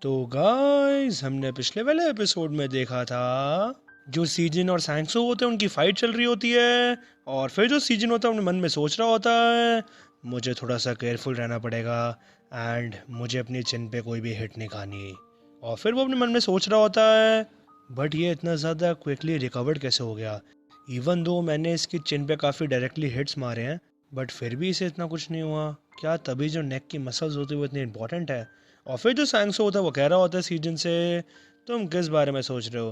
तो गाइस हमने पिछले वाले एपिसोड में देखा था जो सीजन और सैंक्सो होते हैं उनकी फाइट चल रही होती है। और फिर जो सीजन होता है अपने मन में सोच रहा होता है मुझे थोड़ा सा केयरफुल रहना पड़ेगा एंड मुझे अपनी चिन पे कोई भी हिट नहीं खानी। और फिर वो अपने मन में सोच रहा होता है बट ये इतना ज़्यादा क्विकली रिकवर्ड कैसे हो गया। इवन दो मैंने इसकी चिन पे काफ़ी डायरेक्टली हिट्स मारे हैं बट फिर भी इसे इतना कुछ नहीं हुआ। क्या तभी जो नेक की मसल्स होती है वो इतनी इंपॉर्टेंट है। और फिर जो सैंक्सो होता है वो कह रहा होता है सीजन से तुम किस बारे में सोच रहे हो,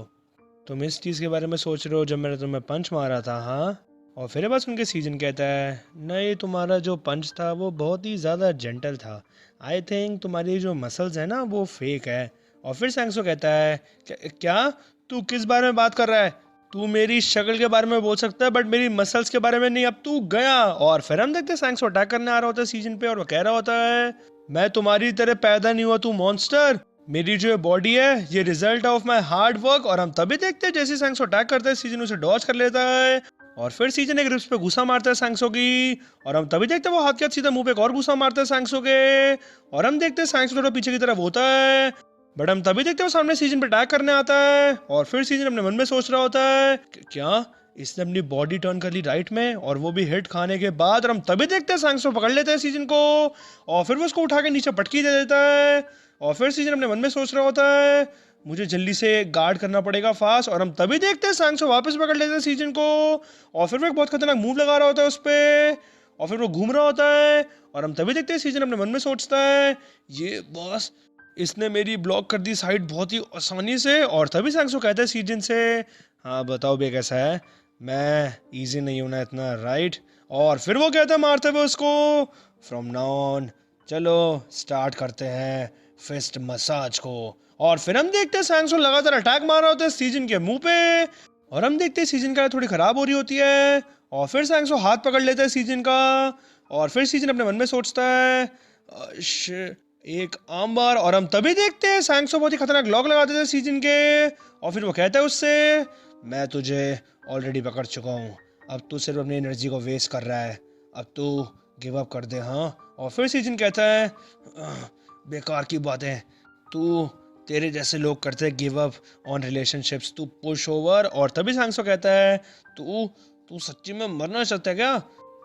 तुम इस चीज़ के बारे में सोच रहे हो जब मैंने तुम्हें पंच मारा था। हाँ। और फिर बस उनके सीजन कहता है नहीं, तुम्हारा जो पंच था वो बहुत ही ज़्यादा जेंटल था, आई थिंक तुम्हारी जो मसल्स है ना वो फेक है। और फिर सैंक्सो कहता है क्या तू किस बारे में बात कर रहा है, तू मेरी शक्ल के बारे में बोल सकता है बट मेरी मसल्स के बारे में नहीं, अब तू गया। और फिर हम देखते हैं सैंक्सो अटैक करने आ रहा होता है सीजन पे और वो कह रहा होता है मैं तुम्हारी तरह पैदा नहीं हुआ तू मॉन्स्टर, मेरी जो बॉडी है ये result of my hard work. और हम तभी देखते हैं जैसे सैंक्सो अटैक करता है सीजन उसे डॉज कर लेता है और फिर सीजन एक रिप्स पे घुसा मारता है सैंक्सो की। और हम तभी देखते हैं वो हाथ के हाथ सीधा मुंह पे एक और घुसा मारता है सैंक्सो के। और हम देखते हैं सैंक्सो थोड़ा पीछे की तरफ होता है बट हम तभी देखते हैं वो सामने सीजन पे अटैक करने आता है। और फिर सीजन अपने मन में सोच रहा होता है क्या इसने अपनी बॉडी टर्न कर ली राइट में और वो भी हिट खाने के बाद। और हम तभी देखते हैं सैंक्सो पकड़ लेते हैं सीजन को और फिर वो उसको उठा के नीचे पटकी दे देता है। और फिर सीजन अपने मन में सोच रहा होता है मुझे जल्दी से गार्ड करना पड़ेगा फास्ट। और हम तभी देखते हैं सैंक्सो वापस पकड़ लेते हैं सीजन को और फिर वो एक बहुत खतरनाक मूव लगा रहा होता है उस पर और फिर वो घूम रहा होता है। और हम तभी देखते हैं सीजन अपने मन में सोचता है ये बॉस इसने मेरी ब्लॉक कर दी साइड बहुत ही आसानी से। और तभी सैंक्सो कहता है सीजन से हाँ बताओ बे कैसा है, मैं इजी नहीं हूं ना इतना, राइट। और फिर वो कहता है मारते हुए उसको फ्रॉम नाउ ऑन चलो स्टार्ट करते हैं फिस्ट मसाज को। और फिर हम देखते हैं सैंक्सो लगातार अटैक मार रहा होता है सीजन के मुंह पे और हम देखते हैं सीजन का थोड़ी खराब हो रही होती है। और फिर सैंक्सो हाथ पकड़ लेता है सीजन का और फिर सीजन अपने मन में सोचता है एक आम बार। और हम तभी देखते हैं सैंक्सो बहुत ही खतरनाक लॉक लगा देते हैं सीजन के और फिर वो कहता है उससे मैं तुझे ऑलरेडी पकड़ चुका हूँ, अब तू सिर्फ अपनी एनर्जी को वेस्ट कर रहा है, अब तू गिव अप कर दे। हाँ। और फिर सीजन कहता है बेकार की बातें, तू तेरे जैसे लोग करते हैं गिव अप ऑन रिलेशनशिप्स, तू पुश ओवर। और तभी सैंक्सो कहता है तू तू सच्ची में मरना चाहता है क्या,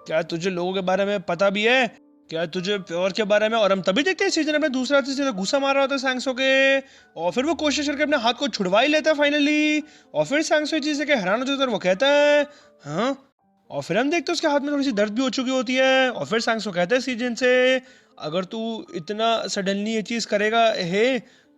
क्या तुझे लोगों के बारे में पता भी है, क्या तुझे प्योर के बारे में। और हम तभी देखते हैं सीजन अपने दूसरे हाथ से सीधा घुसा मार रहा होता है सैंक्सो के और फिर वो कोशिश करके अपने हाथ को छुड़वा ही लेता है फाइनली। और फिर सैंक्सो ये चीज़ के हैरान हो जाता है और वो कहता है हाँ। और फिर हम देखते हैं उसके हाथ में थोड़ी सी दर्द भी हो चुकी होती है और फिर सैंक्सो कहता है सीजन से अगर तू इतना सडनली ये चीज़ करेगा है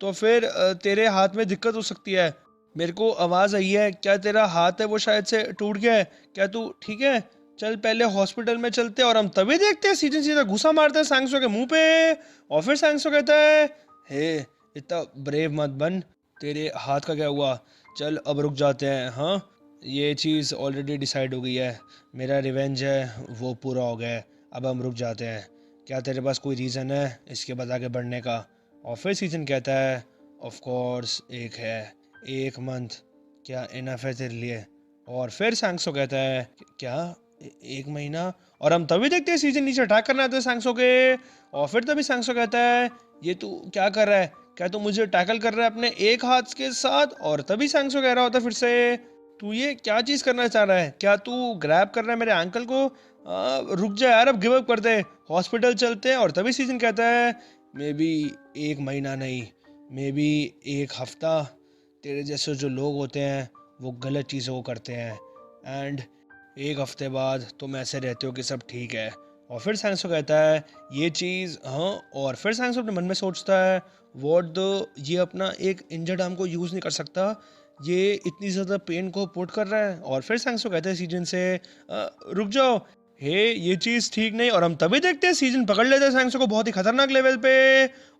तो फिर तेरे हाथ में दिक्कत हो सकती है, मेरे को आवाज़ आई है, क्या तेरा हाथ है वो शायद से टूट गया है, क्या तू ठीक है, चल पहले हॉस्पिटल में चलते हैं। और हम तभी देखते हैं सीजन सीधा घुसा मारता है सैंक्सो के मुंह पे और फिर सैंक्सो कहता है हे इतना ब्रेव मत बन, तेरे हाथ का क्या हुआ, चल अब रुक जाते हैं। हाँ ये चीज़ ऑलरेडी डिसाइड हो गई है, मेरा रिवेंज है वो पूरा हो गया है, अब हम रुक जाते हैं, क्या तेरे पास कोई रीज़न है इसके बाद आगे बढ़ने का। और फिर सीजन कहता है ऑफ कोर्स एक है, एक मंथ क्या इनफ है तेरे लिए। और फिर सैंक्सो कहता है क्या एक महीना। और हम तभी देखते हैं सीजन नीचे अटैक करना आता है सैंक्सो के और फिर तभी सैंक्सो कहता है ये तू क्या कर रहा है, क्या तू मुझे टैकल कर रहा है अपने एक हाथ के साथ। और तभी सैंक्सो कह रहा होता है फिर से तू ये क्या चीज़ करना चाह रहा है, क्या तू ग्रैब कर रहा है मेरे एंकल को, रुक जा यार अब गिव अप कर दे, हॉस्पिटल चलते हैं। और तभी सीजन कहता है मे बी एक महीना नहीं, मे बी एक हफ्ता, तेरे जैसे जो लोग होते हैं वो गलत चीज़ों को करते हैं एंड एक हफ्ते बाद तुम ऐसे रहते हो कि सब ठीक है। और फिर सैंक्सो कहता है ये चीज़ हाँ। और फिर सैंक्सो अपने मन में सोचता है वॉट द ये अपना एक इंजर्ड आर्म को यूज़ नहीं कर सकता, ये इतनी ज़्यादा पेन को पुट कर रहा है। और फिर सैंक्सो कहता है सीजन से रुक जाओ हे ये चीज़ ठीक नहीं। और हम तभी देखते हैं सीजन पकड़ लेता है सैंक्सो को बहुत ही खतरनाक लेवल पे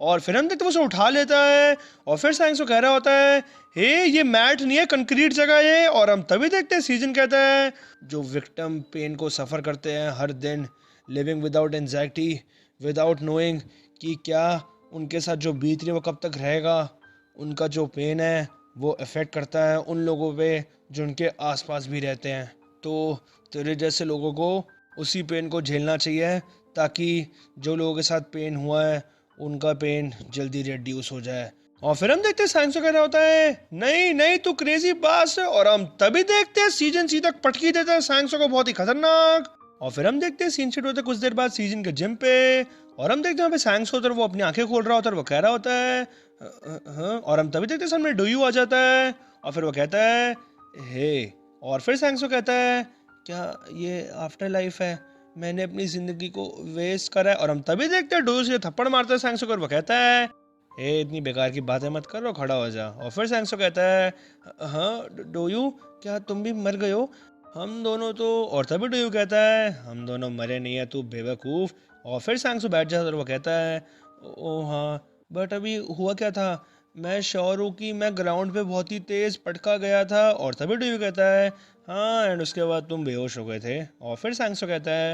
और फिर हम देखते हैं उसे उठा लेता है और फिर सैंक्सो कह रहा होता है हे ये मैट नहीं है कंक्रीट जगह ये। और हम तभी देखते हैं सीजन कहता है जो विक्टिम पेन को सफ़र करते हैं हर दिन, living without anxiety, without knowing कि क्या उनके साथ जो बीत रही है वो कब तक रहेगा, उनका जो पेन है वो इफ़ेक्ट करता है उन लोगों पे जो उनके आसपास भी रहते हैं। तो तेरे जैसे लोगों को उसी पेन को झेलना चाहिए ताकि जो लोगों के साथ पेन हुआ है उनका पेन जल्दी रिड्यूस हो जाए। और फिर हम देखते हैं सैंक्सो कह रहा होता है नहीं नहीं तू क्रेजी बास है, और हम तभी देखते हैं सीजन सीधा पटकी देता है सैंक्सो को बहुत ही खतरनाक। और फिर हम देखते हैं सीन शिट होता है कुछ देर बाद सीजन के जिम पे, और हम देखते हैं वहाँ पे सैंक्सो होता है, वो अपनी आंखें खोल रहा होता है और वो कह रहा होता है हाँ, और हम तभी देखते हैं सामने डोयू आ जाता है और फिर वो कहता है हे, और फिर सैंक्सो कहता है क्या ये आफ्टर लाइफ है, मैंने अपनी जिंदगी को वेस्ट करा है, और हम तभी देखते हैं डोयू से थप्पड़ मारता है सैंक्सो को और वो कहता है ए इतनी बेकार की बातें मत करो, खड़ा हो जा। और फिर सैंक्सो कहता है हाँ डोयू क्या तुम भी मर गए हो, हम दोनों तो, और तभी डोयू कहता है हम दोनों मरे नहीं है तू बेवकूफ़। और फिर सैंक्सो बैठ जाता है और वो कहता है ओ हाँ बट अभी हुआ क्या था, मैं श्योर हूँ कि मैं ग्राउंड पे बहुत ही तेज़ पटका गया था। और तभी डोयू कहता है हाँ एंड उसके बाद तुम बेहोश हो गए थे। और फिर सैंक्सो कहता है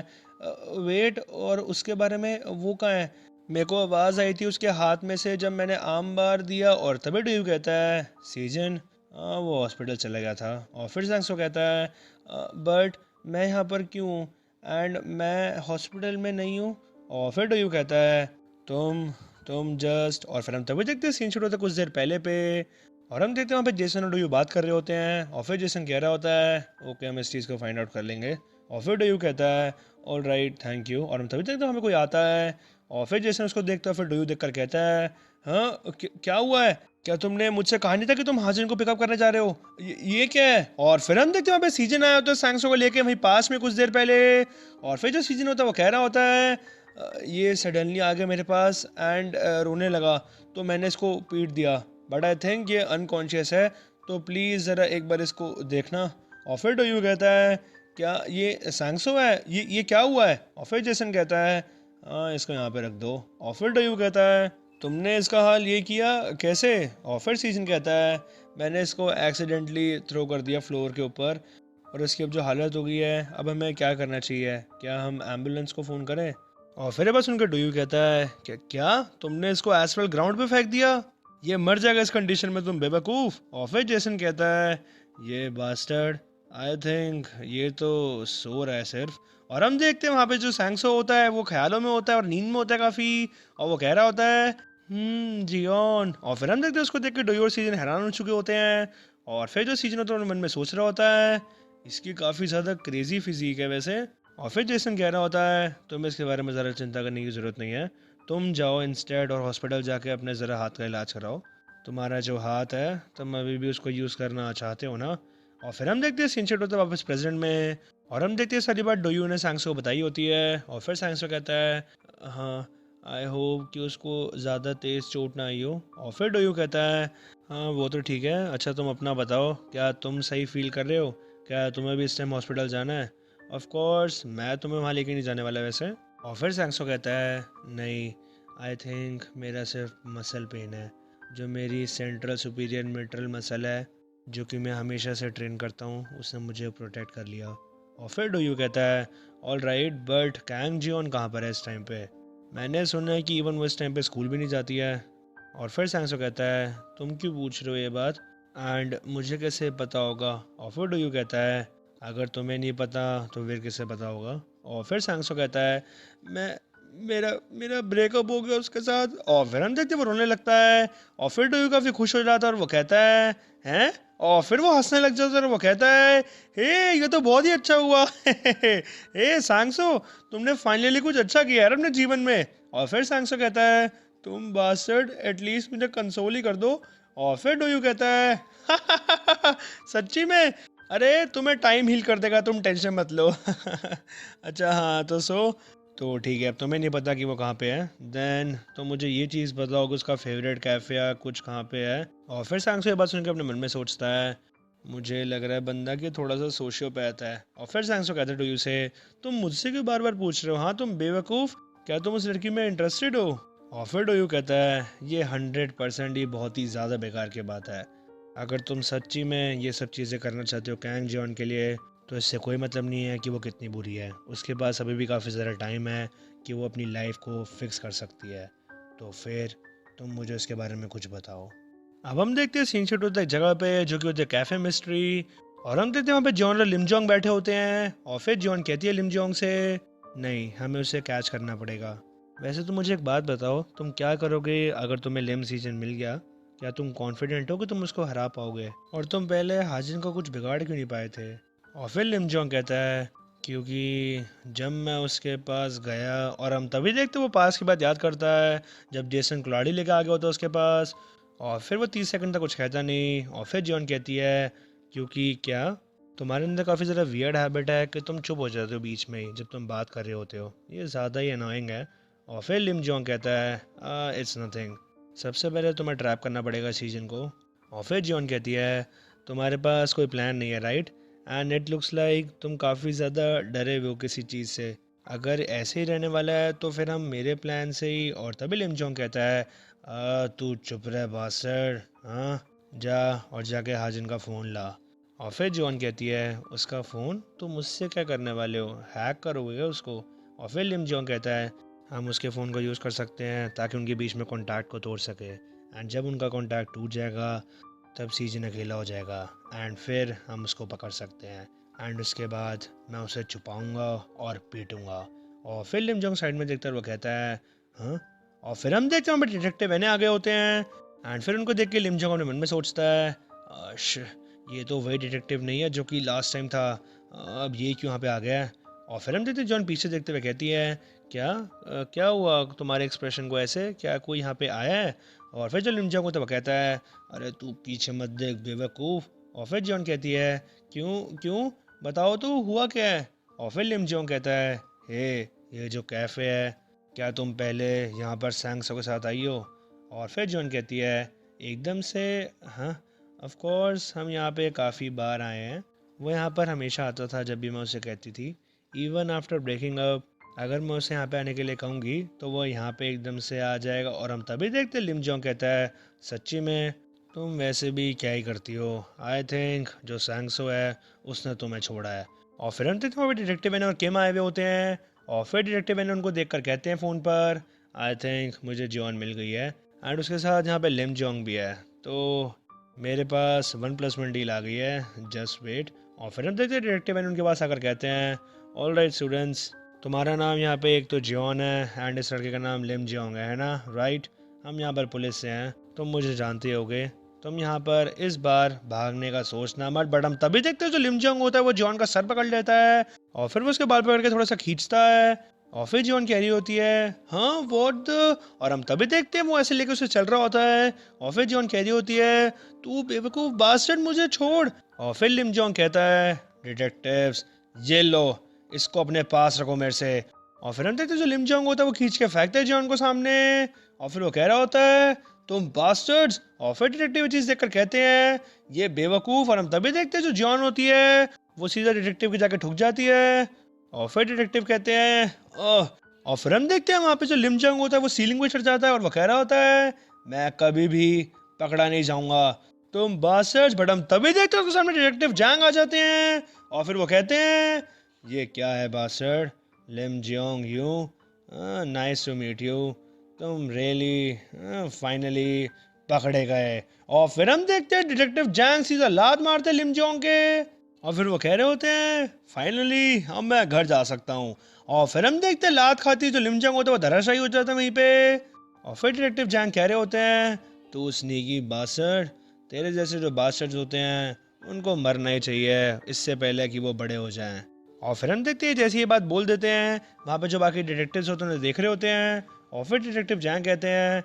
वेट और उसके बारे में वो कहाँ है, मेरे को आवाज़ आई थी उसके हाथ में से जब मैंने आम बार दिया। और तभी ड्यू कहता है सीजन हाँ वो हॉस्पिटल चला गया था। और फिर सैंक्सो कहता है बट मैं यहाँ पर क्यों हूँ एंड मैं हॉस्पिटल में नहीं हूँ। और फिर ड्यू कहता है तुम जस्ट, और फिर हम तभी देखते हैं सीन शूट होता है कुछ देर पहले पे, और हम देखते हैं वहाँ पे जेसन और ड्यू बात कर रहे होते हैं। और फिर जेसन कह रहा होता है ओके हम इस चीज़ को फाइंड आउट कर लेंगे। और फिर ड्यू कहता है ऑल राइट थैंक यू। और हम तभी देखते हैं हमें कोई आता है और फिर जैसे उसको देखता है फिर डोयू देखकर कहता है हाँ क्या हुआ है, क्या तुमने मुझसे कहा नहीं था कि तुम हाजिन को पिकअप करने जा रहे हो, ये क्या है। और फिर हम देखते हैं वहाँ पे सीजन आया होता है सैंक्सो को लेके वहीं पास में कुछ देर पहले। और फिर जो सीजन होता है वो कह रहा होता है ये सडनली आ गया मेरे पास एंड रोने लगा तो मैंने इसको पीट दिया, बट आई थिंक ये अनकॉन्शियस है तो प्लीज़ ज़रा एक बार इसको देखना। और फिर डोयू कहता है क्या ये सैंक्सो है, ये क्या हुआ है। और फिर जेसन कहता है हाँ इसको यहाँ पे रख दो। और फिर डोयू कहता है तुमने इसका हाल ये किया कैसे। और फिर सीजन कहता है मैंने इसको एक्सीडेंटली थ्रो कर दिया फ्लोर के ऊपर और इसकी अब जो हालत हो गई है अब हमें क्या करना चाहिए, क्या हम एम्बुलेंस को फ़ोन करें। और फिर बस उनका डोयू कहता है क्या तुमने इसको एसफेल्ट ग्राउंड पे फेंक दिया, ये मर जाएगा इस कंडीशन में तुम बेवकूफ़। और फिर जेसन कहता है ये बास्टर्ड आई थिंक ये तो सो रहा है सिर्फ। और हम देखते हैं वहाँ पे जो सैंक्सो होता है वो ख्यालों में होता है और नींद में होता है काफ़ी, और वो कह रहा होता है जियोन। और फिर हम देखते हैं उसको देख के डोयू और सीजन हैरान हो चुके होते हैं। और फिर जो सीजन होता है अपने मन में सोच रहा होता है इसकी काफ़ी ज़्यादा क्रेजी फिजिक है वैसे। और फिर जेसन कह रहा होता है तुम्हें इसके बारे में ज़रा चिंता करने की ज़रूरत नहीं है, तुम जाओ इंस्टेड और हॉस्पिटल जाके अपने ज़रा हाथ का इलाज कराओ, तुम्हारा जो हाथ है तुम अभी भी उसको यूज़ करना चाहते हो ना। और फिर हम देखते हैं सीन शिफ्ट होता है वापस प्रेजेंट में, और हम देखते हैं सारी बात डोयू ने सैंक्सो को बताई होती है। और फिर सैंक्सो कहता है हाँ आई होप कि उसको ज़्यादा तेज़ चोट ना आई हो। और फिर डोयू कहता है हाँ वो तो ठीक है, अच्छा तुम अपना बताओ क्या तुम सही फील कर रहे हो, क्या तुम्हें भी इस टाइम हॉस्पिटल जाना है। ऑफ कोर्स मैं तुम्हें वहाँ लेके नहीं जाने वाला वैसे। और फिर सैंक्सो कहता है नहीं आई थिंक मेरा सिर्फ मसल पेन है, जो मेरी सेंट्रल सुपीरियर मिट्रल मसल है जो कि मैं हमेशा से ट्रेन करता हूँ उसने मुझे प्रोटेक्ट कर लिया। और फिर डोयू कहता है all right but Kang Jeon कहाँ पर है इस टाइम पे, मैंने सुना है कि इवन वो इस टाइम पे स्कूल भी नहीं जाती है। और फिर सैंक्सो कहता है तुम क्यों पूछ रहे हो ये बात एंड मुझे कैसे पता होगा। और फिर डोयू कहता है अगर तुम्हें नहीं पता तो फिर किसे पता होगा। और फिर सैंक्सो कहता है मैं मेरा मेरा ब्रेकअप हो गया उसके साथ। और फिर हम देखते वो रोने लगता है। और फिर डोयू काफ़ी खुश हो जाता है और वो कहता है हैं, और फिर वो हंसने लग जाता है और वो कहता है हे ये तो बहुत ही अच्छा हुआ हे सैंक्सो तुमने फाइनली कुछ अच्छा किया यार अपने जीवन में। और फिर सैंक्सो कहता है तुम बास्टर्ड एटलीस्ट मुझे कंसोल ही कर दो। और फिर डोयू कहता है सच्ची में, अरे तुम्हें टाइम हील कर देगा तुम टेंशन मत लो अच्छा हाँ तो ठीक है, अब तुम्हें नहीं पता कि वो कहाँ पे है देन तो मुझे ये चीज़ बताओ कि उसका फेवरेट कैफ़े या कुछ कहाँ पे है। और फिर सैंक्सो ये बात सुनकर अपने मन में सोचता है मुझे लग रहा है बंदा कि थोड़ा सा सोशियोपैथ है। और फिर सैंक्सो कहता है डोयू से तुम मुझसे क्यों बार बार पूछ रहे हो, हाँ तुम बेवकूफ़, क्या तुम उस लड़की में इंटरेस्टेड हो। और फिर डोयू कहता है ये 100% ही बहुत ही ज़्यादा बेकार की बात है, अगर तुम सच्ची में ये सब चीज़ें करना चाहते हो कैंग जियोन के लिए तो इससे कोई मतलब नहीं है कि वो कितनी बुरी है, उसके पास अभी भी काफ़ी ज़्यादा टाइम है कि वो अपनी लाइफ को फिक्स कर सकती है, तो फिर तुम मुझे उसके बारे में कुछ बताओ। अब हम देखते हैं सीन शूट होता है एक जगह पे जो कि होती है कैफ़े मिस्ट्री, और हम देखते हैं वहाँ पे जॉन और लिमजोंग बैठे होते हैं। और फिर जॉन कहती है लिमजोंग से नहीं हमें उसे कैच करना पड़ेगा। वैसे तो मुझे एक बात बताओ तुम क्या करोगे अगर तुम्हें लिम सीजन मिल गया क्या तुम कॉन्फिडेंट हो कि तुम उसको हरा पाओगे? और तुम पहले हाजिन को कुछ बिगाड़ क्यों नहीं पाए थे? और फिर लिम जोंग कहता है, क्योंकि जब मैं उसके पास गया, और हम तभी देखते वो पास की बात याद करता है जब जेसन कुल्हाड़ी लेके आ गया होता है उसके पास। और फिर वो 30 सेकंड तक कुछ कहता नहीं। और फिर जॉन कहती है, क्योंकि क्या, तुम्हारे अंदर काफ़ी ज़्यादा वियर्ड हैबिट है कि तुम चुप हो जाते हो बीच में ही जब तुम बात कर रहे होते हो, ये ज़्यादा ही अनोइंग है। और फिर लिम जोंग कहता है, इट्स नथिंग, सबसे पहले तुम्हें ट्रैप करना पड़ेगा सीजन को। और फिर जॉन कहती है, तुम्हारे पास कोई प्लान नहीं है right, and it looks like तुम काफ़ी ज़्यादा डरे हुए हो किसी चीज़ से। अगर ऐसे ही रहने वाला है तो फिर हम मेरे प्लान से ही। और तभी लिम जोंग कहता है, तू चुप रह बासर, हाँ, जा और जाके हाजिन का फ़ोन ला। और फिर जॉन कहती है, उसका फ़ोन तुम मुझसे क्या करने वाले हो, हैक करोगे क्या उसको? और फिर लिम जोंग कहता है, हम उसके फ़ोन को यूज़ कर सकते हैं ताकि उनके बीच में कॉन्टैक्ट को तोड़ सके, एंड जब उनका कॉन्टैक्ट टूट जाएगा तब सीजन अकेला हो जाएगा, एंड फिर हम उसको पकड़ सकते हैं, एंड उसके बाद मैं उसे छुपाऊंगा और पीटूंगा। और फिर लिम जोंग साइड में देखता है, वो कहता है, हाँ। और फिर हम देखते हैं वहाँ पे डिटेक्टिव बने आ गए होते हैं, एंड फिर उनको देख के लिम जोंग अपने मन में सोचता है, "अश, ये तो वही डिटेक्टिव नहीं है जो कि लास्ट टाइम था, अब ये क्यों यहाँ पे आ गया है?" और फिर हम देखते हैं जॉन पीछे देखते हुए कहती है, क्या हुआ तुम्हारे एक्सप्रेशन को ऐसे, क्या कोई यहाँ पे आया है? और फिर जो लिम जोंग होता है वो कहता है, अरे तू पीछे मत देख बेवकूफ़। और फिर जॉन कहती है, क्यों क्यों, बताओ तो हुआ क्या है? और फिर लिम जोंग कहता है, हे, ये जो कैफ़े है, क्या तुम पहले यहाँ पर सैंक्सो के साथ आई हो? और फिर जॉन कहती है एकदम से, हाँ, ऑफ कोर्स हम यहाँ पे काफ़ी बार आए हैं, वो यहाँ पर हमेशा आता था जब भी मैं उसे कहती थी, इवन आफ्टर ब्रेकिंग अप। अगर मैं उसे यहाँ पे आने के लिए कहूँगी तो वो यहाँ पे एकदम से आ जाएगा। और हम तभी देखते लिम जोंग कहता है, सच्ची में तुम वैसे भी क्या ही करती हो, आई थिंक जो सैंक्सो है उसने तुम्हें छोड़ा है। और फिर हम देखते हैं डिटेक्टिव एन और किम आए हुए होते हैं। और फिर डिटेक्टिव एन उनको देख कर कहते हैं फ़ोन पर, आई थिंक मुझे जॉन मिल गई है, एंड उसके साथ यहाँ पे लिम जोंग भी है, तो मेरे पास 1+1 डील आ गई है, जस्ट वेट। और फिर हम देखते हैं डिटेक्टिव एन उनके पास आकर कहते हैं, ऑल राइट स्टूडेंट्स, तुम्हारा नाम यहाँ पे एक तो जॉन है एंड इस लड़के का नाम लिम जोंग है ना, राइट? हम यहाँ पर पुलिस से हैं, तुम मुझे जानते होगे, तुम यहाँ पर इस बार भागने का सोचना मत। बट हम तभी देखते हैं जो लिम जोंग होता है वो जॉन का सर पकड़ लेता है और फिर वो उसके बाल पकड़ के थोड़ा सा खींचता है। और फिर जॉन कह रही होती है, हाँ व्हाट द, और हम तभी देखते हैं वो ऐसे लेके उसे चल रहा होता है। और फिर जॉन कह रही होती है, तू बेवकूफ बास्टर्ड, मुझे छोड़। और फिर लिम जोंग कहता है, डिटेक्टिव्स, ये लो, इसको अपने पास रखो मेरे से। और फिर हम देखते हैं जो लिम जोंग होता है वो खींच के फेंकता है जॉन को सामने। और फिर वो कह रहा होता है, तुम बास्टर्ड्स। और फिर डिटेक्टिव चीज देखकर कहते हैं, ये बेवकूफ। और हम तभी देखते हैं जो जॉन होती है वो सीधा डिटेक्टिव के जाके ठुक जाती है। और फिर डिटेक्टिव कहते हैं, ओह। और फिर हम देखते हैं वहाँ पे जो लिम जोंग होता है वो सीलिंग पे चढ़ जाता है और वो कह रहा होता है, मैं कभी भी पकड़ा नहीं जाऊंगा, तुम बास्टर्ड्स। बट हम तभी देखते हैं उसके सामने डिटेक्टिव जैंग आ जाते हैं और फिर वो कहते हैं, ये क्या है bastard, Lim Jong Yu, nice to meet you, तुम रियली फाइनली पकड़े गए। और फिर हम देखते हैं डिटेक्टिव जैंग सीधा लात मारते लिम जोंग के। और फिर वो कह रहे होते हैं, फाइनली अब मैं घर जा सकता हूँ। और फिर हम देखते हैं लात खाती जो लिम जोंग होता है वो धराशायी हो जाता है वहीं पे। और फिर डिटेक्टिव जैंग कह रहे होते हैं, तू स्नीकी बास्टर्ड, तेरे जैसे जो बास्टर्ड्स होते हैं उनको मरना ही चाहिए इससे पहले कि वो बड़े हो जाएं। और फिर हम देखते हैं जैसे ये बात बोल देते हैं वहाँ पे जो बाकी डिटेक्टिव्स होते हैं उन्हें देख रहे होते हैं। और फिर डिटेक्टिव जैंग कहते हैं,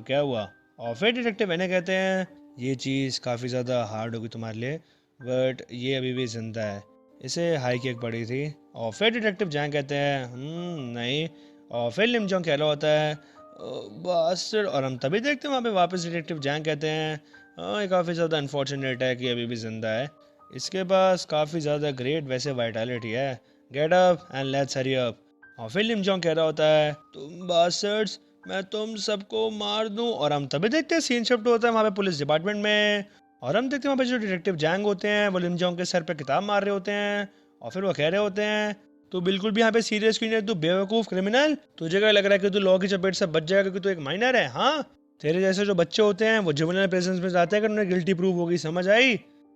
क्या हुआ?" और फिर डिटेक्टिव मैंने कहते हैं, ये चीज़ काफ़ी ज़्यादा हार्ड होगी तुम्हारे लिए, बट ये अभी भी ज़िंदा है, इसे हाई किक पड़ी थी। और फिर डिटेक्टिव जैंग कहते हैं, नहीं।" और फिर लिम जोंग कह रहा होता है, बास्टर्ड। और हम तभी देखते हैं वहाँ पे वापस डिटेक्टिव जैंग कहते हैं, ये काफ़ी ज़्यादा अनफॉर्चुनेट है कि अभी भी ज़िंदा है, इसके पास काफ़ी ज़्यादा ग्रेट वैसे वाइटलिटी है, get up and let's hurry up. और फिर लिम जोंग कह रहा होता है, तुम बास्टर्ड्स, मैं तुम सबको मार दूं। और हम तभी देखते हैं सीन शिफ्ट होता है वहाँ पे पुलिस डिपार्टमेंट में। और हम देखते हैं वहाँ पे जो डिटेक्टिव जैंग होते हैं वो लिम जोंग के सर पे किताब मार रहे होते हैं। और फिर वो कह रहे होते हैं, तू बिल्कुल भी यहाँ पे सीरियस क्यों नहीं है, तू बेवकूफ़ क्रिमिनल, तुझे क्या लग रहा है कि तू लॉ की चपेट से बच जाएगा क्योंकि तू एक माइनर है? हाँ, तेरे जैसे जो बच्चे होते हैं वो जुवेनाइल प्रिजन्स में जाते हैं कि उन्हें गिल्टी प्रूव होगी, समझ आई?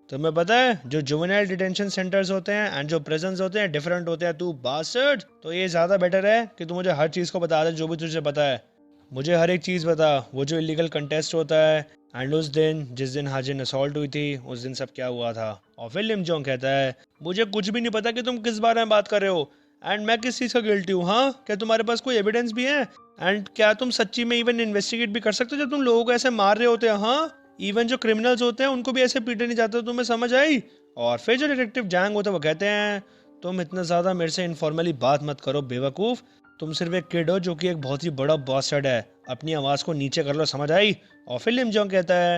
तुम्हें पता है जो जुवेनाइल डिटेंशन सेंटर्स होते हैं एंड जो प्रिजन्स होते हैं डिफरेंट होते हैं, तू बास्टर्ड। तो ये ज़्यादा बेटर है कि तू मुझे हर चीज़ को बता दे जो भी तुझे पता है, मुझे हर एक चीज़ बता। वो जो इलीगल कंटेस्ट होता है एंड उस दिन जिस दिन हाजिन असॉल्ट हुई थी उस दिन सब क्या हुआ था। और फिर लिम जोंग कहता है मुझे कुछ भी नहीं पता कि तुम किस बारे में बात कर रहे हो एंड मैं किस चीज़ का गिल्टी हूँ। हाँ, क्या तुम्हारे पास कोई एविडेंस भी है? एंड क्या तुम सच्ची में इवन इन्वेस्टिगेट भी कर सकते हो जब तुम लोगों को ऐसे मार रहे होते हैं? हाँ, इवन जो क्रिमिनल्स होते हैं उनको भी ऐसे पीटे नहीं जाते। तुम्हें समझ आई? और फिर जो डिटेक्टिव जैंग होता है वो कहते हैं तुम इतना ज़्यादा मेरे से इनफॉर्मली बात मत करो बेवकूफ़। तुम सिर्फ एक किड हो जो कि एक बहुत ही बड़ा बॉस्टर्ड है। अपनी आवाज़ को नीचे कर लो, समझ आई? और फिर लिम जोंग कहता है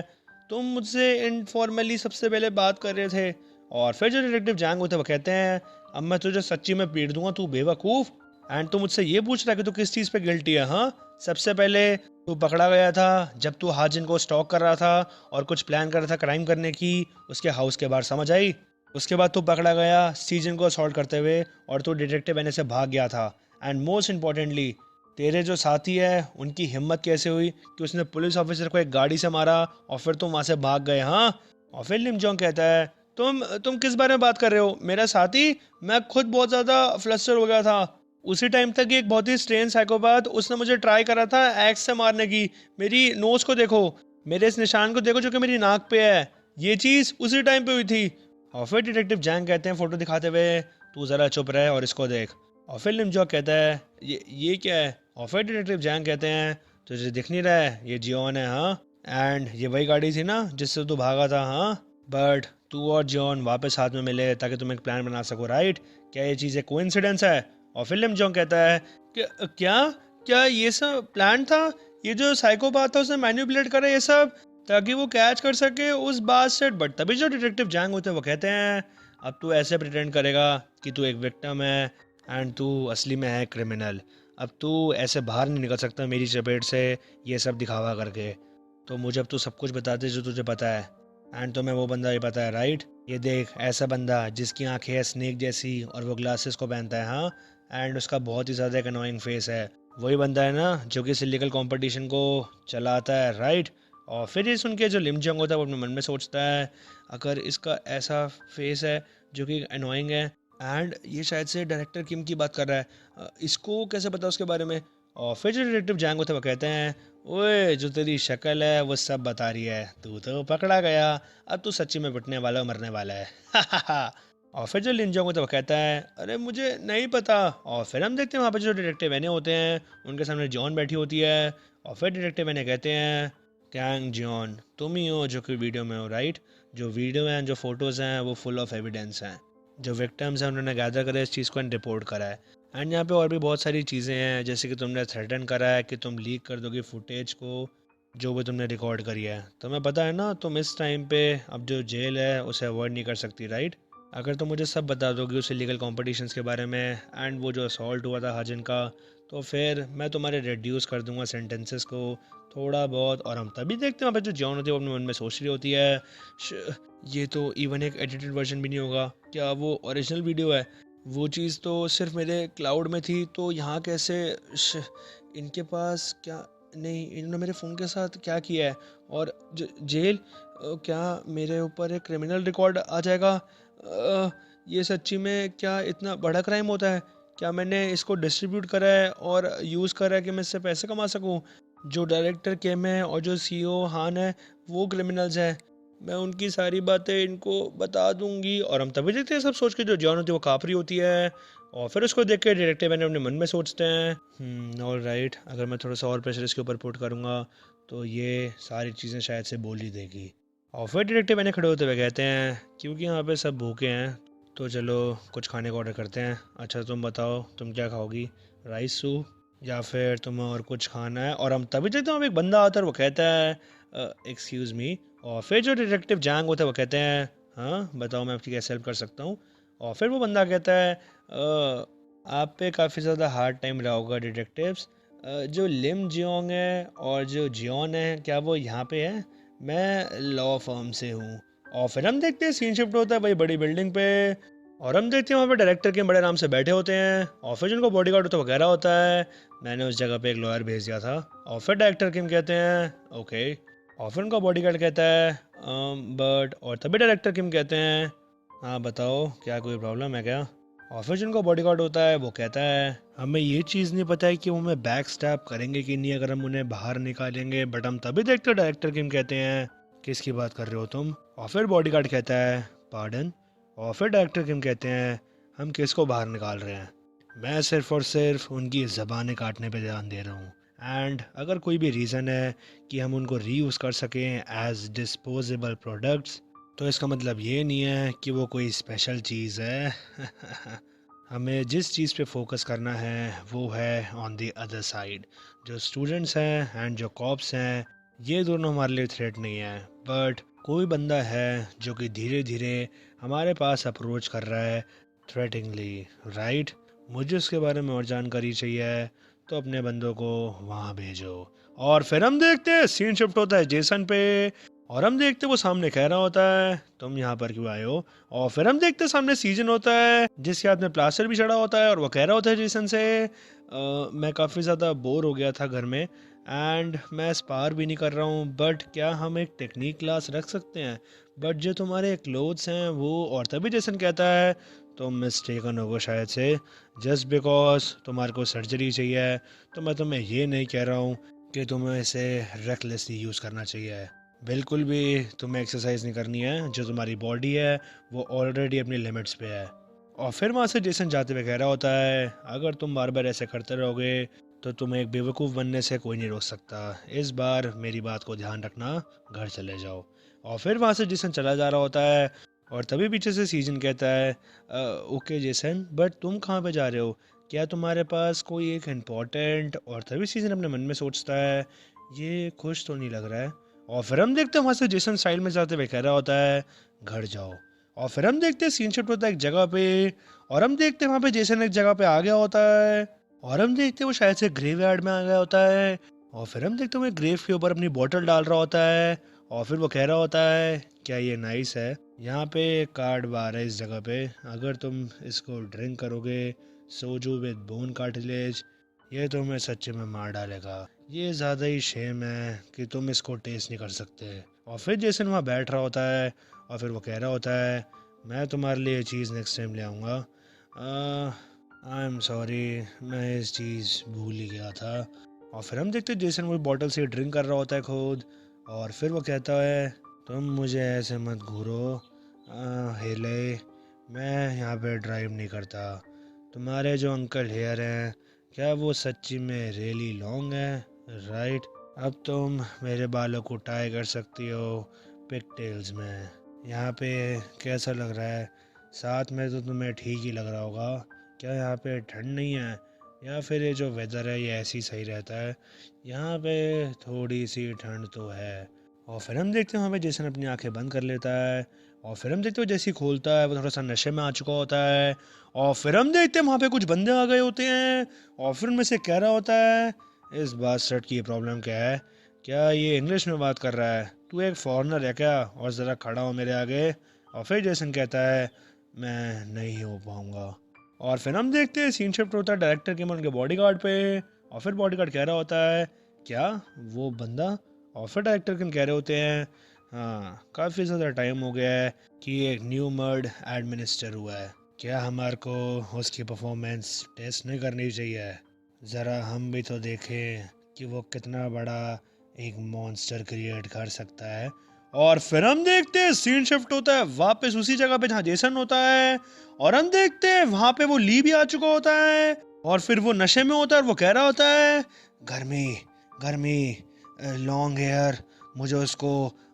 तुम मुझसे इनफॉर्मली सबसे पहले बात कर रहे थे। और फिर जो डिटेक्टिव जैंग होते हैं वो कहते हैं अब मैं तुझे सच्ची में पीट दूंगा तू बेवकूफ़। एंड तू मुझसे ये पूछ रहा है कि तू किस चीज़ पे गिल्टी है? हाँ, सबसे पहले तू पकड़ा गया था जब तू हाजिन को स्टॉक कर रहा था और कुछ प्लान कर रहा था क्राइम करने की उसके हाउस के बाहर, समझ आई? उसके बाद तू पकड़ा गया सीजन को असॉल्ट करते हुए और तू डिटेक्टिव बने से भाग गया था। एंड मोस्ट इम्पॉर्टेंटली तेरे जो साथी है उनकी हिम्मत कैसे हुई कि उसने पुलिस ऑफिसर को एक गाड़ी से मारा और फिर तुम वहाँ से भाग गए? हाँ। और फिर लिम जोंग कहता है तुम किस बारे में बात कर रहे हो? मेरा साथी? मैं खुद बहुत ज़्यादा फ्लस्टर हो गया था। उसी टाइम तक एक बहुत ही स्ट्रेंज साइकोपाथ उसने मुझे ट्राई करा था एक्स से मारने की। मेरी नोज को देखो, मेरे इस निशान को देखो जो कि मेरी नाक पे है। ये चीज़ उसी टाइम पे हुई थी। और फिर डिटेक्टिव जैंग कहते हैं फोटो दिखाते हुए तू ज़रा चुप रहे और इसको देख। और फिर लिम जोंग कहता है ये क्या है? और फिर डिटेक्टिव जैंग कहते हैं तुझे दिख नहीं रहा है ये जियोन है? हाँ, एंड ये वही गाड़ी थी ना जिससे तू भागा था? हाँ, बट तू और जॉन वापस साथ में मिले ताकि तुम एक प्लान बना सको, राइट? क्या ये चीज़ एक कोइंसिडेंस है? और फिर लिम जोंग कहता है क्या क्या ये सब प्लान था? ये जो साइकोपाथ था उसने मैनिपुलेट करा ये सब ताकि वो कैच कर सके उस बात से। बट तभी जो डिटेक्टिव जैंग होते हैं वो कहते हैं अब तू ऐसे प्रिटेंड करेगा कि तू एक विक्टिम है एंड तू असली में है क्रिमिनल। अब तू ऐसे बाहर नहीं निकल सकता मेरी चपेट से ये सब दिखावा करके। तो मुझे अब तू सब कुछ बता दे जो तुझे पता है। एंड तुम्हें वो बंदा ये पता है, राइट? ये देख, ऐसा बंदा जिसकी आंखें है स्नेक जैसी और वो ग्लासेस को पहनता है। हाँ, एंड उसका बहुत ही ज़्यादा एक अनोइंग फेस है। वही बंदा है ना जो कि इस इलीगल कंपटीशन को चलाता है, राइट? और फिर ये सुन के जो लिम जंग होता है वो अपने मन में सोचता है अगर इसका ऐसा फेस है जो कि अनोइंग है एंड ये शायद से डायरेक्टर किम की बात कर रहा है, इसको कैसे पता उसके बारे में? और फिर जो डिटेक्टिव जैंग होता है वो कहते हैं ओए जो तेरी शक्ल है वो सब बता रही है, तू तो पकड़ा गया, अब तू सच्ची में पिटने वाला मरने वाला है। और फिर जो लिन जोंग होता है वो कहता है अरे मुझे नहीं पता। और फिर हम देखते हैं वहाँ पे जो डिटेक्टिव एने होते हैं उनके सामने जॉन बैठी होती है। और फिर डिटेक्टिव एने कहते हैं कैंग जॉन तुम ही हो जो कि वीडियो में हो, राइट? जो वीडियो हैं जो फोटोज़ हैं वो फुल ऑफ एविडेंस हैं। जो विक्टिम्स हैं उन्होंने गैदर करा इस चीज़ को एंड रिपोर्ट करा है। एंड यहाँ पे और भी बहुत सारी चीज़ें हैं जैसे कि तुमने थ्रेटन करा है कि तुम लीक कर दोगे फुटेज को जो भी तुमने रिकॉर्ड करी है। तुम्हें पता है ना तुम इस टाइम पे अब जो जेल है उसे अवॉइड नहीं कर सकती, राइट? अगर तुम मुझे सब बता दोगे उस इलीगल कॉम्पिटिशन्स के बारे में एंड वो जो असॉल्ट हुआ था हाजिन का, तो फिर मैं तुम्हारे रिड्यूस कर दूंगा सेंटेंसेस को थोड़ा बहुत। और हम तभी देखते हैं वहाँ पे जो जॉन होती है वो अपने मन में सोच रही होती है ये तो इवन एक एडिटेड वर्जन भी नहीं होगा, क्या वो ओरिजिनल वीडियो है? वो चीज़ तो सिर्फ मेरे क्लाउड में थी तो यहाँ कैसे इनके पास क्या नहीं, इन्होंने मेरे फ़ोन के साथ क्या किया है? और जेल क्या मेरे ऊपर एक क्रिमिनल रिकॉर्ड आ जाएगा? ये सच्ची में क्या इतना बड़ा क्राइम होता है? क्या मैंने इसको डिस्ट्रीब्यूट करा है और यूज़ करा है कि मैं इससे पैसे कमा सकूं? जो डायरेक्टर केम है और जो सीईओ हान है वो क्रिमिनल्स हैं। मैं उनकी सारी बातें इनको बता दूंगी। और हम तभी देखते हैं सब सोच के जो जॉन होती है वो काफरी होती है। और फिर उसको देख के डिटेक्टिव अपने मन में सोचते हैं ऑल राइट, अगर मैं थोड़ा सा और प्रेशर इसके ऊपर पुट करूँगा तो ये सारी चीज़ें शायद से बोल ही देगी। और फिर डिटेक्टिव मैंने खड़े होते हुए कहते हैं क्योंकि यहाँ पे सब भूखे हैं तो चलो कुछ खाने का ऑर्डर करते हैं। अच्छा तुम बताओ तुम क्या खाओगी, राइस सूप या फिर तुम्हें और कुछ खाना है? और हम तभी देखते हैं वहाँ पे एक बंदा आता है और वो कहता है एक्सक्यूज़ मी। और फिर जो डिटेक्टिव जैंग होता है वो कहते हैं हाँ बताओ मैं आपकी कैसे हेल्प कर सकता हूँ? और फिर वो बंदा कहता है आप पे काफ़ी ज़्यादा हार्ड टाइम रहा होगा डिटेक्टिव्स, जो लिम जियोंग है और जो जियोन है क्या वो यहाँ पे है? मैं लॉ फर्म से हूँ। और फिर हम देखते हैं सीन शिफ्ट होता है भाई बड़ी बिल्डिंग पे और हम देखते हैं वहाँ पे डायरेक्टर के बड़े आराम से बैठे होते हैं और फिर जिनको बॉडी गार्ड तो वगैरह होता है मैंने उस जगह पे एक लॉयर भेज दिया था। और फिर डायरेक्टर किम कहते हैं ओके। और फिर उनका बॉडी गार्ड कहता है बट और तभी डायरेक्टर किम कहते हैं हाँ बताओ क्या कोई प्रॉब्लम है क्या? और फिर जिनका बॉडीगार्ड होता है वो कहता है हमें ये चीज़ नहीं पता है कि वो हमें बैक स्टैप करेंगे कि नहीं अगर हम उन्हें बाहर निकालेंगे, बट हम तभी देखते डायरेक्टर किम कहते हैं किसकी बात कर रहे हो तुम। और फिर बॉडीगार्ड कहता है पार्डन। और फिर डायरेक्टर किम कहते हैं हम किसको बाहर निकाल रहे हैं, मैं सिर्फ और सिर्फ उनकी ज़बानें काटने पे ध्यान दे रहा हूँ। एंड अगर कोई भी रीज़न है कि हम उनको रीयूज़ कर सकें एज डिस्पोजेबल प्रोडक्ट्स, तो इसका मतलब ये नहीं है कि वो कोई स्पेशल चीज़ है। हमें जिस चीज़ पे फोकस करना है वो है ऑन द अदर साइड। जो स्टूडेंट्स हैं एंड जो कॉप्स हैं ये दोनों हमारे लिए थ्रेट नहीं है, बट कोई बंदा है जो कि धीरे धीरे हमारे पास अप्रोच कर रहा है थ्रेटिंगली, राइट। मुझे उसके बारे में और जानकारी चाहिए तो अपने बंदों को वहाँ भेजो। और फिर हम देखते हैं सीन शिफ्ट होता है जेसन पे। और हम देखते वो सामने कह रहा होता है तुम यहाँ पर क्यों आए हो। और फिर हम देखते सामने सीजन होता है जिसके हाथ में प्लास्टर भी चढ़ा होता है और वो कह रहा होता है जेसन से मैं काफ़ी ज़्यादा बोर हो गया था घर में एंड मैं स्पार भी नहीं कर रहा हूँ, बट क्या हम एक टेक्निक क्लास रख सकते हैं। बट जो तुम्हारे क्लोथ्स हैं वो, और तभी जेसन कहता है तुम मिस्टेकन होगो शायद से, जस्ट बिकॉज तुम्हारे को सर्जरी चाहिए तो मैं तुम्हें ये नहीं कह रहा हूँ कि तुम्हें इसे रेकलेसली यूज़ करना चाहिए। बिल्कुल भी तुम्हें एक्सरसाइज नहीं करनी है, जो तुम्हारी बॉडी है वो ऑलरेडी अपनी लिमिट्स पे है। और फिर वहाँ से जेसन जाते हुए कह रहा होता है अगर तुम बार बार ऐसे करते रहोगे तो तुम्हें एक बेवकूफ़ बनने से कोई नहीं रोक सकता, इस बार मेरी बात को ध्यान रखना, घर चले जाओ। और फिर वहाँ से जेसन चला जा रहा होता है और तभी पीछे से सीजन कहता है ओके जेसन, बट तुम कहाँ पे जा रहे हो, क्या तुम्हारे पास कोई एक इम्पोर्टेंट। और तभी सीजन अपने मन में सोचता है ये खुश तो नहीं लग रहा है। और फिर हम देखते हैं वहाँ से जेसन स्टाइल में जाते हुए कह रहा होता है घर जाओ। और फिर हम देखते हैं सीन शिफ्ट होता है एक जगह पे और हम देखते हैं वहाँ पे जेसन एक जगह पे आ गया होता है और हम देखते हैं वो शायद से ग्रेव यार्ड में आ गया होता है। और फिर हम देखते हैं वो ग्रेव के ऊपर अपनी बोतल डाल रहा होता है और फिर वो कह रहा होता है क्या ये नाइस है, यहाँ पे कार्ड बार है इस जगह पे, अगर तुम इसको ड्रिंक करोगे सोजू विद बोन कार्टिलेज ये तुम्हें सच्चे में मार डालेगा, ये ज़्यादा ही शेम है कि तुम इसको टेस्ट नहीं कर सकते। और फिर जेसन वहाँ बैठ रहा होता है और फिर वो कह रहा होता है मैं तुम्हारे लिए ये चीज़ नेक्स्ट टाइम ले आऊँगा, आई एम सॉरी मैं इस चीज़ भूल ही गया था। और फिर हम देखते जेसन वो बॉटल से ड्रिंक कर रहा होता है खुद और फिर वो कहता है तुम मुझे ऐसे मत घूरो हेले, मैं यहाँ पे ड्राइव नहीं करता, तुम्हारे जो अंकल हेयर हैं क्या वो सच्ची में रियली लॉन्ग है, राइट। अब तुम मेरे बालों को टाई कर सकती हो पिक टेल्स में, यहाँ पे कैसा लग रहा है, साथ में तो तुम्हें ठीक ही लग रहा होगा, क्या यहाँ पे ठंड नहीं है या फिर ये जो वेदर है ये ऐसी सही रहता है, यहाँ पे थोड़ी सी ठंड तो है। और फिर हम देखते हैं वहाँ पे जेसन अपनी आंखें बंद कर लेता है और फिर हम देखते हैं जैसे ही खोलता है वो थोड़ा सा नशे में आ चुका होता है। और फिर हम देखते हैं वहाँ पे कुछ बंदे आ गए होते हैं और फिर उनमें से कह रहा होता है इस बास्टर्ड की प्रॉब्लम क्या है, क्या ये इंग्लिश में बात कर रहा है, तू एक फॉरेनर है क्या, और ज़रा खड़ा हो मेरे आगे। और फिर जेसन कहता है मैं नहीं हो पाऊँगा। और फिर हम देखते हैं सीन शिफ्ट होता है डायरेक्टर के उनके बॉडीगार्ड पे और फिर बॉडीगार्ड कह रहा होता है क्या वो बंदा। और फिर डायरेक्टर किन कह रहे होते हैं हाँ काफ़ी ज़्यादा टाइम हो गया है कि एक न्यू मर्ड एडमिनिस्टर हुआ है, क्या हमारे को उसकी परफॉर्मेंस टेस्ट नहीं करनी चाहिए, ज़रा हम भी तो देखें कि वो कितना बड़ा एक मॉन्स्टर क्रिएट कर सकता है। और फिर हम देखते हैं सीन शिफ्ट होता है वापस उसी जगह पे जहाँ जेसन होता है और हम देखते हैं वहाँ पे वो ली भी आ चुका होता है और फिर वो नशे में होता है और वो कह रहा होता है गर्मी गर्मी लॉन्ग हेयर मुझे उसको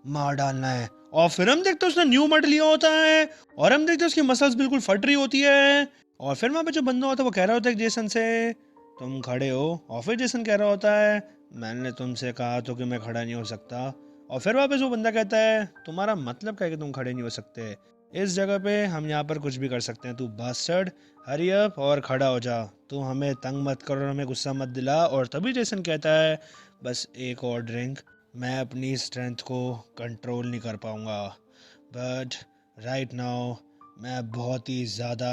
मार डालना है। और फिर हम देखते हैं उसने न्यू मड लिया होता है और हम देखते हैं उसकी मसल्स बिल्कुल फट रही होती है। और फिर वहाँ पे जो बंदा होता है वो कह रहा होता है जेसन से तुम खड़े हो। और फिर जेसन कह रहा होता है मैंने तुमसे कहा तो कि मैं खड़ा नहीं हो सकता। और फिर वापस वो बंदा कहता है तुम्हारा मतलब क्या है कि तुम खड़े नहीं हो सकते, इस जगह पे हम यहाँ पर कुछ भी कर सकते हैं, तू बास्टर्ड हरी अप और खड़ा हो जा, तू हमें तंग मत कर और हमें गुस्सा मत दिला। और तभी जेसन कहता है बस एक और ड्रिंक, मैं अपनी स्ट्रेंथ को कंट्रोल नहीं कर पाऊँगा, बट राइट नाउ मैं बहुत ही ज़्यादा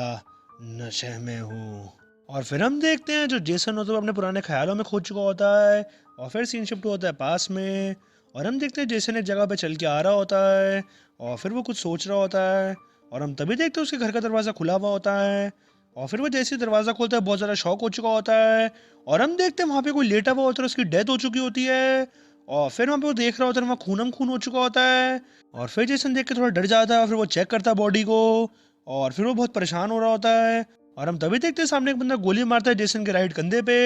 नशे में हूँ। और फिर हम देखते हैं जो जेसन होता है अपने पुराने ख्यालों में खो चुका होता है और फिर सीन शिफ्ट होता है पास में और हम देखते हैं जेसन एक जगह पे चल के आ रहा होता है और फिर वो कुछ सोच रहा होता है और हम तभी देखते हैं उसके घर का दरवाज़ा खुला हुआ होता है और फिर वो जैसे ही दरवाज़ा खोलता है बहुत ज़्यादा शॉक हो चुका होता है और हम देखते हैं वहाँ पे कोई लेटा हुआ होता है, उसकी डेथ हो चुकी होती है। और फिर वहाँ पे वो देख रहा होता है वहाँ खूनम खून हो चुका होता है। और फिर जेसन देख के थोड़ा डर जाता है और फिर वो चेक करता है बॉडी को और फिर वो बहुत परेशान हो रहा होता है। और हम तभी देखते हैं सामने एक बंदा गोली मारता है जेसन के राइट कंधे पे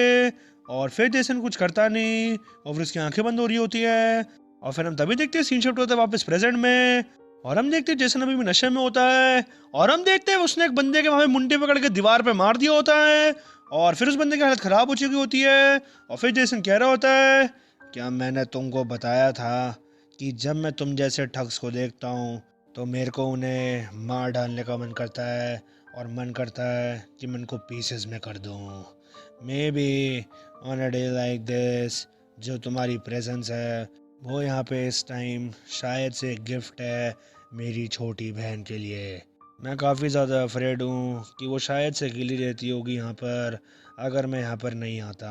और फिर जेसन कुछ करता नहीं और फिर उसकी आंखें बंद हो रही होती है। और फिर हम तभी देखते हैं सीन शिफ्ट होता है वापस प्रेजेंट में और हम देखते हैं जेसन अभी भी नशे में होता है और हम देखते हैं उसने एक बंदे के वहाँ पे मुंडी पकड़ के दीवार पे मार दिया होता है और फिर उस बंदे की हालत खराब हो चुकी होती है। और फिर जेसन कह रहा होता है, क्या मैंने तुमको बताया था कि जब मैं तुम जैसे ठग्स को देखता हूँ तो मेरे को उन्हें मार डालने का मन करता है और मन करता है कि मैं उनको पीसेस में कर दूँ। May be on a day like this जो तुम्हारी प्रेजेंस है वो यहाँ पे इस टाइम शायद से एक गिफ्ट है मेरी छोटी बहन के लिए। मैं काफ़ी ज़्यादा अफ्रेड हूँ कि वो शायद से अकेली रहती होगी यहाँ पर अगर मैं यहाँ पर नहीं आता।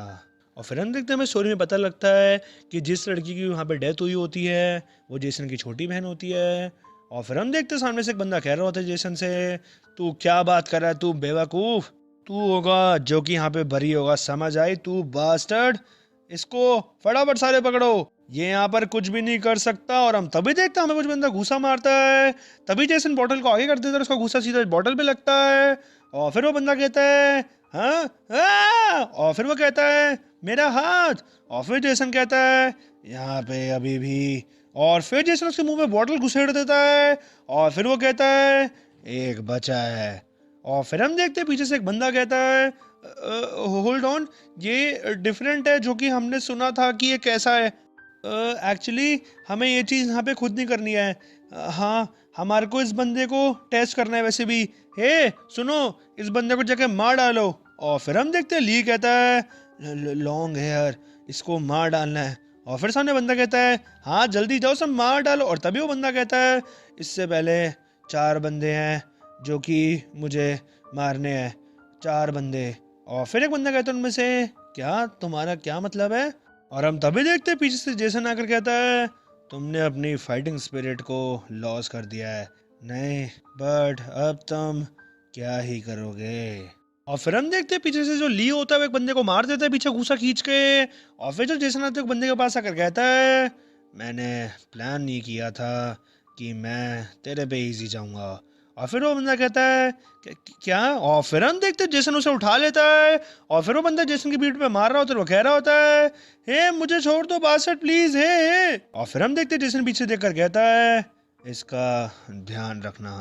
और फिर हम देखते हैं हमें स्टोरी में पता लगता है कि जिस लड़की की वहाँ पे डेथ हुई होती है वो जेसन की छोटी बहन होती है। और फिर हम देखते हैं सामने से एक बंदा कह रहा होता है जेसन से, तू क्या बात कर रहा है तू बेवकूफ़, तू होगा जो कि यहाँ पे बरी होगा, समझ आई तू बास्टर्ड, इसको फटाफट सारे पकड़ो, ये यहाँ पर कुछ भी नहीं कर सकता। और हम तभी देखते हैं हमें कुछ बंदा घूसा मारता है, तभी जेसन बॉटल को आगे कर देता है, उसका घूसा सीधा बॉटल पे लगता है। और फिर वो बंदा कहता है हाँ और फिर वो कहता है मेरा हाथ। और फिर जेसन कहता है यहाँ पे अभी भी। और फिर जेसन उसके मुंह में बॉटल घुसेड़ देता है और फिर वो कहता है एक बचा है। और फिर हम देखते हैं पीछे से एक बंदा कहता है होल्ड ऑन, ये डिफरेंट है जो कि हमने सुना था कि ये कैसा है। एक्चुअली हमें ये चीज़ यहाँ पे खुद नहीं करनी है। हाँ हमारे को इस बंदे को टेस्ट करना है वैसे भी। हे सुनो, इस बंदे को जाके मार डालो। और फिर हम देखते हैं ली कहता है लॉन्ग हेयर, इसको मार डालना है। और फिर सामने बंदा कहता है हाँ जल्दी जाओ सब मार डालो। और तभी वो बंदा कहता है इससे पहले 4 बंदे हैं जो कि मुझे मारने हैं, 4 बंदे। और फिर एक बंदा कहता है उनमें से क्या तुम्हारा क्या मतलब है। और हम तभी देखते हैं पीछे से जेसन आकर कहता है तुमने अपनी फाइटिंग स्पिरिट को लॉस कर दिया है, नहीं बट अब तुम क्या ही करोगे। और फिर हम देखते हैं पीछे से जो ली होता है वो एक बंदे को मार देता है पीछे घूसा खींच के। और फिर जो जेसन आता है एक बंदे के पास आकर कहता है मैंने प्लान नहीं किया था कि मैं तेरे पे इजी जाऊंगा। और फिर वो बंदा कहता है क्या। और फिर हम देखते हैं जेसन उसे उठा लेता है और फिर वो बंदा जेसन की पीठ पे मार रहा होता है, वो कह रहा होता है हे मुझे छोड़ दो बास्टर्ड प्लीज हे। और फिर हम देखते हैं जेसन पीछे देखकर कहता है इसका ध्यान रखना।